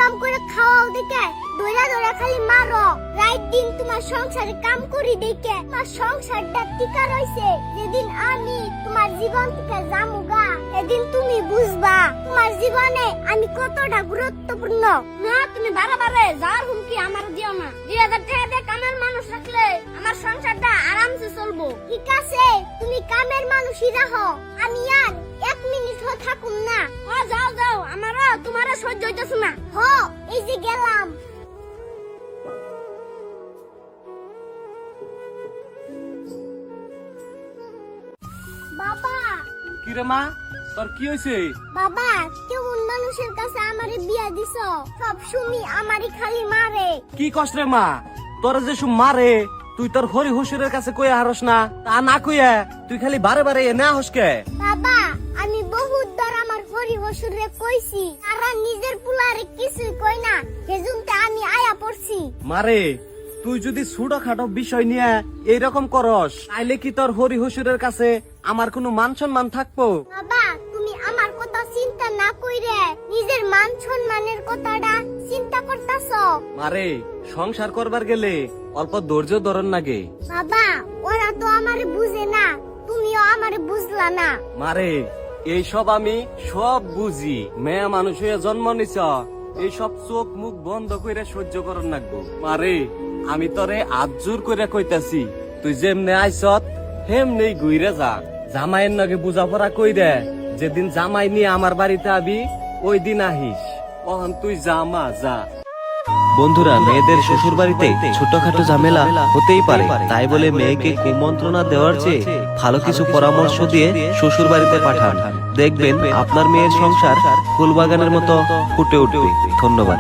কাম করে খাওয়াও দেখে দৌড়া দৌড়া খালি মারো। রাত দিন তোমার সংসারে কাম করি দেখে তোমার সংসারটা টিকা রইছে। যেদিন আমি তোমার জীবন থেকে যামুগা সেদিন তুমি বুঝবা তোমার জীবনে আমি কতটা গুরুত্বপূর্ণ। না তুমি বারে যাওয়ার হুমকি আমার দিও না। 2000 টাকা দিয়ে কামের মানুষ রাখলে আমার সংসারটা আরামসে চলবো। ঠিক আছে, তুমি কামের মানুষই রাখো, আমি আর 1 মিনিটও থাকুম না। যাও যাও, আমারও তোমারও সহ্য হইতেছে না। এই যে গেলাম। বাবা কি রে মা, তোর কি হয়েছে? বাবা, কেমন মানুষের কাছে আমারে বিয়া দিছো? সব সুমি আমারই খালি মারে। কি কষ্ট রে মা, তোর যে সব মারে তুই তোর হরি হুসুরের কাছে কইয়া হারস না? তা না কইয়া তুই খালি বারে বারে এনে হসকে? বাবা, আমি বহুত বার আমার হরি হসুরে কইছি, তারা নিজের পুলারে কিছুই কই না, সেজন্যে আমি আয়া পড়ছি। মারে, তুই যদি ছোটখাটো বিষয় নিয়ে এইরকম করস তাইলে কি তোর হরি হুসুরের কাছে আমার কোনো মান সম্মান থাকবো? বাবা, তুমি আমার কথা চিন্তা না কইরে নিজের মান সম্মানের কথাটা চিন্তা করতাছো। মারে, সংসার করবার গেলে অল্প ধৈর্য ধরন লাগে। বাবা, ওরা তো আমারে বুঝে না, তুমিও আমারে বুঝলা না। মারে, এইসব আমি সব বুঝি। মেয়ে মানুষ হয়ে জন্ম নিছ, এইসব চোখ মুখ বন্ধ করে সহ্য করন লাগবো। মারে, আমি তোরে আজুর করে কইতাছি, তুই যেমনে আইসত হেমনে ঘুরে যা। জামাইয়ের নাকি বুঝাপড়া কই দে, যেদিন জামাই নিয়ে আমার বাড়িতে আবি ওই দিন আহিস। তখন তুই জামা যা। বন্ধুরা, মেয়েদের শ্বশুর বাড়িতে ছোটখাটো ঝামেলা হতেই পারে, তাই বলে মেয়েকে কুমন্ত্রণা দেওয়ার চেয়ে ভালো কিছু পরামর্শ দিয়ে শ্বশুর বাড়িতে পাঠান। দেখবেন আপনার মেয়ের সংসার ফুলবাগানের মতো ফুটে উঠবে। ধন্যবাদ।